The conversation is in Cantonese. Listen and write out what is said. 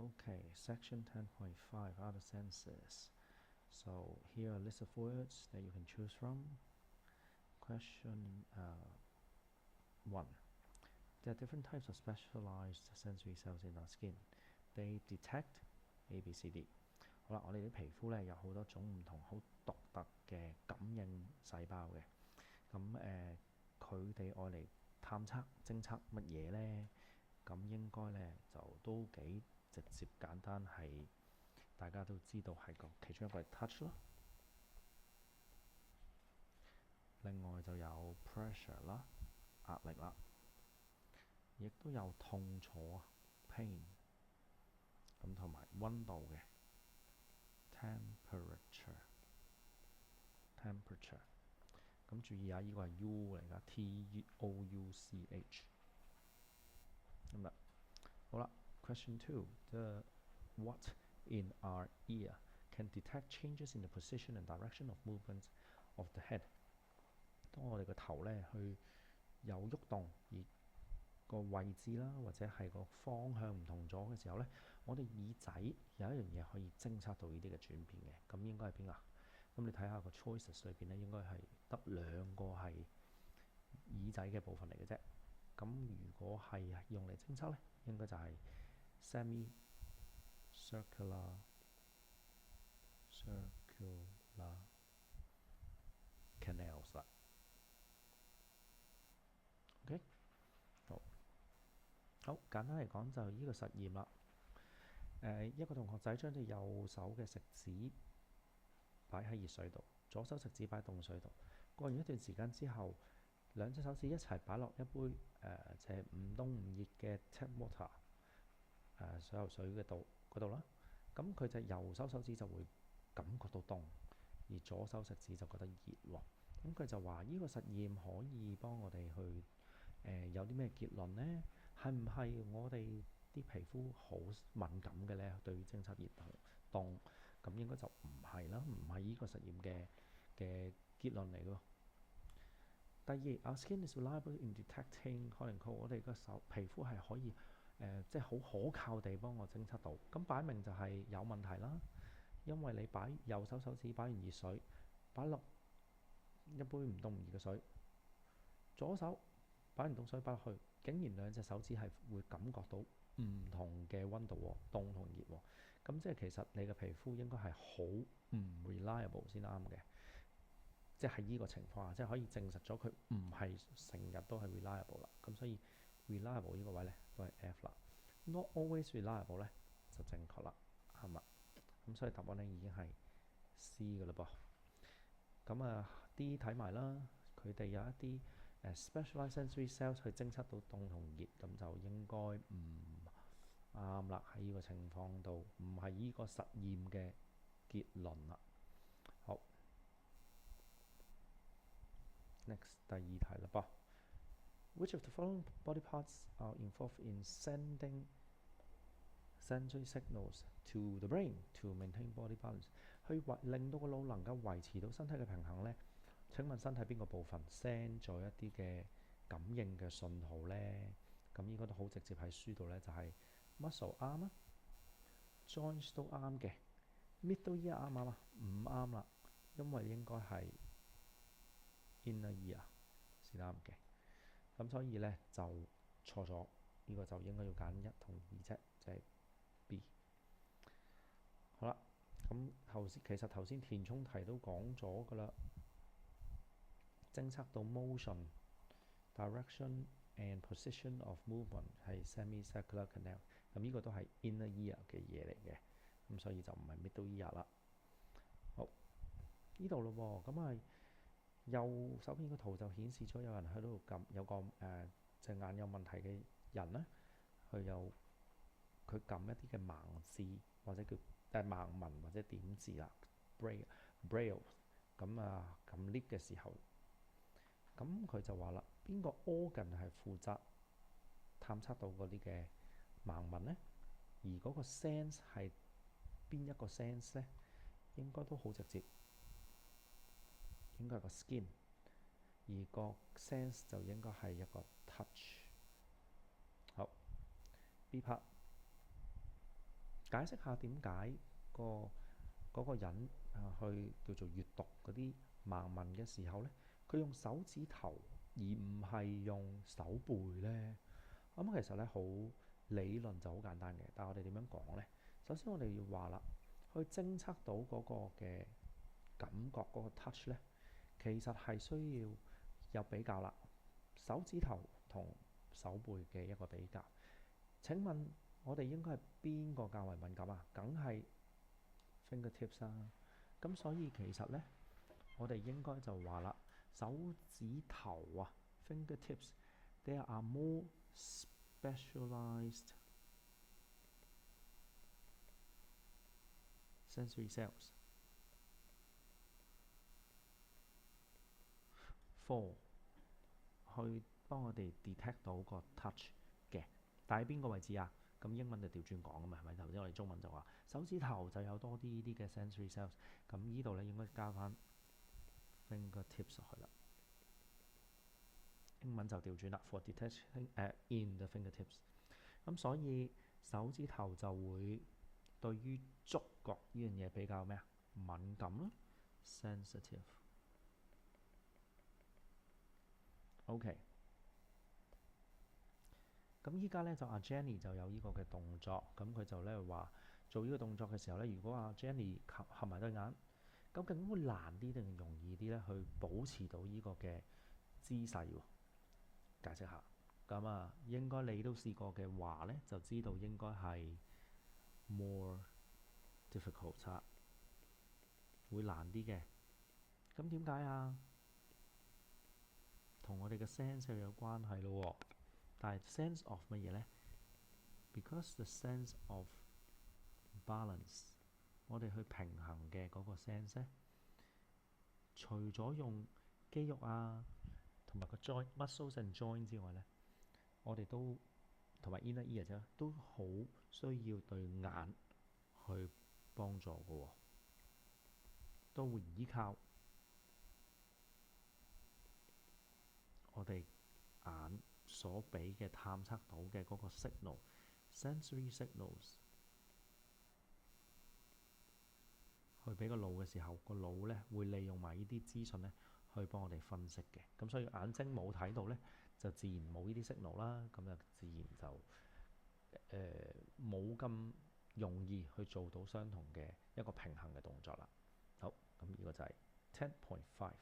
Okay, section 10.5, other senses. So here are a list of words that you can choose from. Question 1. There are different types of specialized sensory cells in our skin. They detect A, B, C, D。好啦，我哋啲皮膚咧有好多種唔同好獨特嘅感應細胞嘅。咁佢哋愛嚟探測、偵測乜嘢咧？咁應該咧就都幾直接簡單，係大家都知道係其中一個係 touch 咯。另外就有 pressure 啦，壓力啦，亦都有痛楚啊 pain， 咁同埋溫度嘅 temperature。咁注意下，呢個係 U 嚟㗎 TOUCH。咁啦，好啦 ，Question 2 The what in our ear can detect changes in the position and direction of movements of the head。當我哋個頭咧去有喐動，而個位置啦，或者係個方向唔同咗嘅時候咧，我哋耳仔有一樣嘢可以偵測到呢啲嘅轉變嘅。咁應該係邊啊？咁你睇下個 choices 裏邊咧，應該係得2個係耳仔嘅部分嚟嘅啫。咁如果係用嚟偵測咧，應該就係 semicircular canals 啦。OK， 好簡單嚟講就呢個實驗啦。一個同學仔將隻右手嘅食指擺喺熱水度，左手食指擺喺凍水度。過完一段時間之後，兩隻手指一齊擺落一杯就係唔凍唔熱嘅 tap water 水喉水嘅度嗰度啦。咁佢隻右手手指就會感覺到凍，而左手食指就覺得熱喎。咁佢就話呢個實驗可以幫我哋去有啲咩結論呢？係唔係我哋啲皮膚好敏感嘅咧？對於偵測熱同凍，咁應該就唔係啦，唔係呢個實驗嘅結論嚟㗎。第二 ，our skin is reliable in detecting hot and cold。我哋個皮膚係可以即係好可靠地幫我偵測到。咁擺明就係有問題啦，因為你擺右手手指擺完熱水，擺落一杯唔凍唔熱嘅水，左手擺完凍水擺落去，竟然兩隻手指係會感覺到唔同嘅溫度喎，凍同熱喎。咁即係其實你嘅皮膚應該係好唔 reliable 先啱嘅。即係呢個情況下，即係可以證實咗佢唔係成日都係 reliable 啦。咁所以 reliable 呢個位咧都係 F 啦。Not always reliable 咧就正確啦，係咪？咁所以答案咧已經係 C 㗎啦噃。咁D 睇埋啦，佢哋有一啲specialized sensory cells 去偵測到凍同熱，咁就應該唔啱啦。喺呢個情況度，唔係呢個實驗嘅結論啦。好。Next 第2題啦噃。Which of the following body parts are involved in sending sensory signals to the brain to maintain body balance？ 去令到個腦能夠維持到身體嘅平衡呢？請問身體邊個部分 send 咗一啲嘅感應嘅信號呢？咁應該都好直接喺書度呢，就係 muscle 啱啦 ，joints 都啱嘅 ，middle ear 啱唔啱啊？唔啱啦，因為應該係 inner ear 是啱嘅。咁所以咧就錯咗，呢個就應該要揀1同2啫，就係 B。好啦，咁其實頭先填充題都講咗㗎啦，偵測到 motion、direction and position of movement 係 semicircular canal， 咁呢個都係 inner ear 嘅嘢嚟嘅，咁所以就唔係 middle ear 啦。好，呢度咯喎，咁右手邊個圖就顯示咗有人喺度撳，有個隻眼有問題嘅人咧，佢撳一啲嘅盲字或者叫盲文或者點字啦 braille。咁撳 lift 嘅時候，咁佢就話啦，邊個 organ 係負責探測到嗰啲嘅盲文咧？而嗰個 sense 係邊一個 sense 咧？應該都好直接，應該係個 skin， 而個 sense 就應該係一個 touch。好 B part 解釋下點解嗰個人去叫做閱讀嗰啲盲文嘅時候呢，佢用手指頭而唔係用手背呢？咁其實呢，好理論就好簡單嘅，但係我哋點樣講呢？首先我哋要話啦，去偵測到嗰個嘅感覺嗰個 touch 呢，其實係需要有比較啦，手指頭同手背嘅一個比較。請問我哋應該係邊個較為敏感啊？梗係 fingertips 啦。咁所以其實呢，我哋應該就話啦，手指頭啊 fingertips，there are more specialized sensory cells for 去幫我哋 detect 到個 touch 嘅。但係邊個位置啊？咁英文就調轉講啊嘛，係咪？頭先我哋中文就話手指頭就有多啲呢啲嘅 sensory cells，咁呢度咧應該加翻 fingertips 落去啦。英文就調轉啦 ，for detecting in the fingertips。咁所以手指頭就會對於觸覺呢樣嘢比較咩啊？敏感啦 ，sensitive。OK。咁依家咧就阿 Jenny 就有呢個嘅動作，咁佢就咧話做呢個動作嘅時候咧，如果阿 Jenny 合埋對眼，究竟會難啲定容易啲咧？去保持到呢個嘅姿勢喎？解釋下。咁啊，應該你都試過嘅話咧，就知道應該係 more difficult 會難啲嘅。咁點解啊？同我哋嘅 sense 有關係咯。但係 sense of 乜嘢咧 ？Because the sense of balance， 我哋去平衡嘅嗰個 sense 咧，除咗用肌肉啊，同埋個 joint muscles and joint 之外咧，我哋都同埋 inner ear 啫，都好需要對眼去幫助嘅喎，都會依靠我哋眼所俾嘅探測到嘅嗰個 signal，sensory signals。去俾個腦嘅時候，個腦咧會利用埋呢啲資訊咧，去幫我哋分析嘅。咁所以眼睛冇睇到咧，就自然冇呢啲信號啦。咁就自然就冇咁容易去做到相同嘅一個平衡嘅動作啦。好，咁呢個就係 10.5。